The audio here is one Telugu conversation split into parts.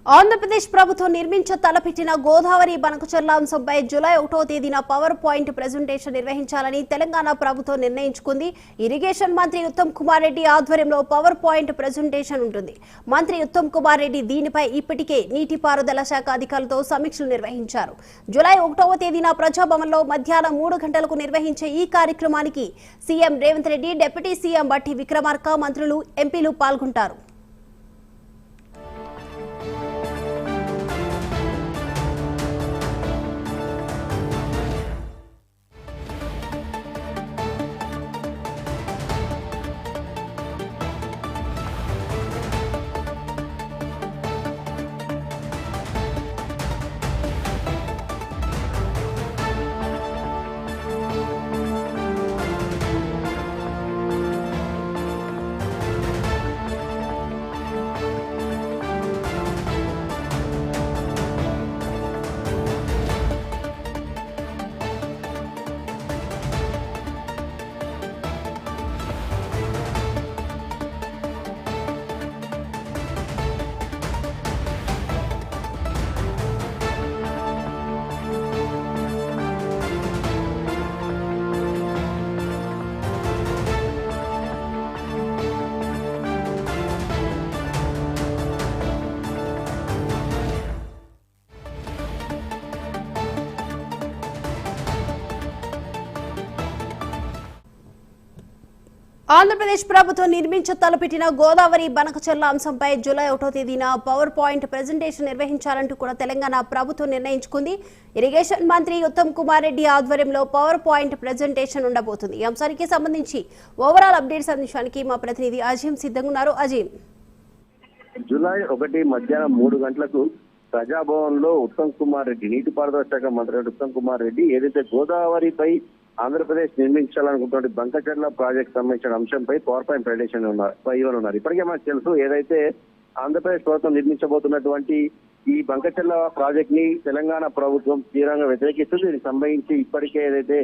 ఆంధ్రప్రదేశ్ ప్రభుత్వం తలపెట్టిన గోదావరి బనకచెర్ల అంశంపై జూలై 1వ తేదీన పవర్ పాయింట్ ప్రెజెంటేషన్ నిర్వహించాలని తెలంగాణ ప్రభుత్వం నిర్ణయించుకుంది. ఇరిగేషన్ మంత్రి ఉత్తమ్ కుమార్ రెడ్డి ఆధ్వర్యంలో పవర్ పాయింట్ ప్రెజెంటేషన్ ఉంటుంది. మంత్రి ఉత్తమ్ కుమార్ రెడ్డి దీనిపై ఇప్పటికే నీటిపారుదల శాఖ అధికారులతో సమీక్షలు నిర్వహించారు. జూలై 1వ తేదీన ప్రజాభవన్లో మధ్యాహ్నం 3 గంటలకు నిర్వహించే ఈ కార్యక్రమానికి CM Revanth Reddy, deputy CM Bhatti Vikramarka, మంత్రులు, ఎంపీలు పాల్గొంటారు. ఆంధ్రప్రదేశ్ ప్రభుత్వం తలపెట్టిన గోదావరి బనకచెర్ల అంశంపై జూలై 1వ తేదీన పవర్ పాయింట్ ప్రెజెంటేషన్ నిర్వహించాలంటూ కూడా తెలంగాణ ప్రభుత్వం నిర్ణయించుకుంది. ఇరిగేషన్ మంత్రి ఉత్తమ్ కుమార్ రెడ్డి ఆధ్వర్యంలో పవర్ పాయింట్ ప్రెజెంటేషన్ ఉండబోతుంది. ఈ అంశానికి సంబంధించి ఓవరాల్ అప్డేట్స్ అందించడానికి మా ప్రతినిధి అజీం సిద్ధంగా ఉన్నారు. అజీం, జూలై 1 మధ్యాహ్నం 3 గంటలకు ప్రజాభవన్ లో ఉత్తమ్ కుమార్ రెడ్డి, నీటిపారుదల శాఖ మంత్రి ఉత్తమ్ కుమార్ రెడ్డి ఏదైతే గోదావరిపై ఆంధ్రప్రదేశ్ నిర్మించాలనుకుంటున్న బంకచెర్ల ప్రాజెక్ట్ సంబంధించిన అంశంపై పవర్ పాయింట్ ప్రెజెంటేషన్ ఇవ్వనున్నారు. ఇప్పటికే మనకు తెలుసు, ఏదైతే ఆంధ్రప్రదేశ్ ప్రభుత్వం నిర్మించబోతున్నటువంటి ఈ బంకచెర్ల ప్రాజెక్ట్ ని తెలంగాణ ప్రభుత్వం తీవ్రంగా వ్యతిరేకిస్తుంది. దీనికి సంబంధించి ఇప్పటికే ఏదైతే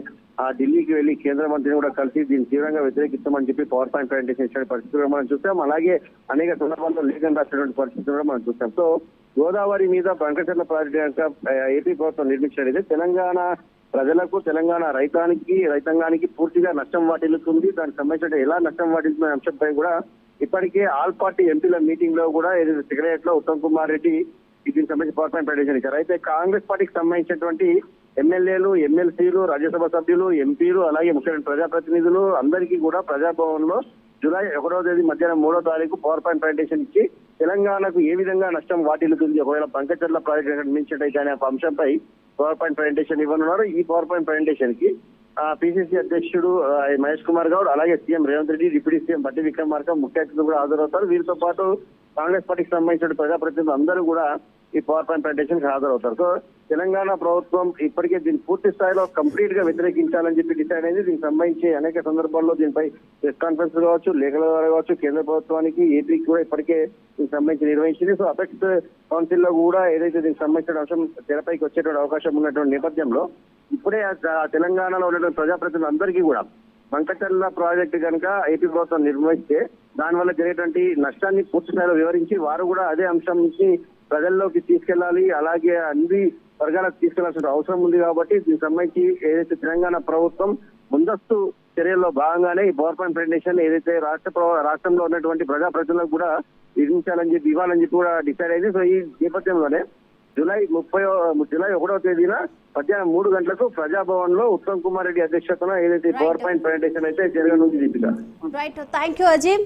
ఢిల్లీకి వెళ్లి కేంద్ర మంత్రిని కూడా కలిసి దీన్ని తీవ్రంగా వ్యతిరేకిస్తామని చెప్పి పవర్ పాయింట్ ప్రెజెంటేషన్ ఇచ్చిన పరిస్థితి కూడా మనం చూస్తాం. అలాగే అనేక సందర్భాల్లో లేఖను రాసినటువంటి పరిస్థితి కూడా మనం చూస్తాం. సో గోదావరి మీద బంకచెర్ల ప్రాజెక్ట్ కనుక ఏపీ ప్రభుత్వం నిర్మించినట్లయితే తెలంగాణ ప్రజలకు, తెలంగాణ రైతాంగానికి పూర్తిగా నష్టం వాటిల్లుతుంది. దానికి సంబంధించిన ఎలా నష్టం వాటిల్లుతున్న అంశంపై కూడా ఇప్పటికే ఆల్ పార్టీ ఎంపీల మీటింగ్ లో కూడా ఏదైతే సెక్రటరియట్ లో ఉత్తమ్ కుమార్ రెడ్డి దీనికి సంబంధించి పవర్ పాయింట్ ప్రెజెంటేషన్ ఇచ్చారు. అయితే కాంగ్రెస్ పార్టీకి సంబంధించినటువంటి ఎమ్మెల్యేలు, ఎమ్మెల్సీలు, రాజ్యసభ సభ్యులు, ఎంపీలు, అలాగే ముఖ్యమైన ప్రజాప్రతినిధులు అందరికీ కూడా ప్రజాభవన్ లో జూలై 1వ తేదీ మధ్యాహ్నం 3వ తారీఖు పవర్ పాయింట్ ప్రెజెంటేషన్ ఇచ్చి తెలంగాణకు ఏ విధంగా నష్టం వాటిల్లుతుంది, ఒకవేళ బంకచెర్ల ప్రాజెక్ట్ నిర్మించినట్టయితే అనే అంశంపై పవర్ పాయింట్ ప్రెజెంటేషన్ ఇవ్వనున్నారు. ఈ పవర్ పాయింట్ ప్రెజెంటేషన్ కి పిసిసి అధ్యక్షుడు మహేష్ కుమార్ గౌడ్, అలాగే CM Revanth Reddy, deputy CM Bhatti Vikramarka ముఖ్య అతిథులు కూడా హాజరవుతారు. వీరితో పాటు కాంగ్రెస్ పార్టీకి సంబంధించిన ప్రజాప్రతినిధులు అందరూ కూడా ఈ పవర్ పాయింట్ ప్రెజెంటేషన్ కి హాజరవుతారు. సో తెలంగాణ ప్రభుత్వం ఇప్పటికే దీన్ని పూర్తి స్థాయిలో కంప్లీట్ గా వ్యతిరేకించాలని చెప్పి డిసైడ్ అయింది. దీనికి సంబంధించి అనేక సందర్భాల్లో దీనిపై ప్రెస్ కాన్ఫరెన్స్ కావచ్చు, లేఖల ద్వారా కావచ్చు, కేంద్ర ప్రభుత్వానికి, ఏపీకి కూడా ఇప్పటికే దీనికి సంబంధించి నిర్వహించింది. సో అపెక్స్ కౌన్సిల్ లో కూడా ఏదైతే దీనికి సంబంధించిన అంశం తెరపైకి వచ్చేటువంటి అవకాశం ఉన్నటువంటి నేపథ్యంలో ఇప్పుడే తెలంగాణలో ఉన్నటువంటి ప్రజాప్రతినిధులు అందరికీ కూడా బంకచెర్ల ప్రాజెక్టు కనుక ఏపీ ప్రభుత్వం నిర్వహిస్తే దానివల్ల జరిగేటువంటి నష్టాన్ని పూర్తి స్థాయిలో వివరించి వారు కూడా అదే అంశం నుంచి ప్రజల్లోకి తీసుకెళ్లాలి, అలాగే అన్ని వర్గాలకు తీసుకెళ్లాల్సిన అవసరం ఉంది. కాబట్టి దీనికి సంబంధించి ఏదైతే తెలంగాణ ప్రభుత్వం ముందస్తు చర్యల్లో భాగంగానే ఈ పవర్ పాయింట్ ప్రెజెంటేషన్ ఏదైతే రాష్ట్రంలో ఉన్నటువంటి ప్రజాప్రతినిధులకు కూడా ఇవ్వాలని చెప్పి కూడా డిసైడ్ అయింది. సో ఈ నేపథ్యంలోనే జూలై 1వ తేదీన మధ్యాహ్నం 3 గంటలకు ప్రజాభవన్ లో ఉత్తమ్ కుమార్ రెడ్డి అధ్యక్షతన ఏదైతే పవర్ పాయింట్ ప్రెజెంటేషన్ అయితే జరగనుంది. Deepika, right, thank you Azeem.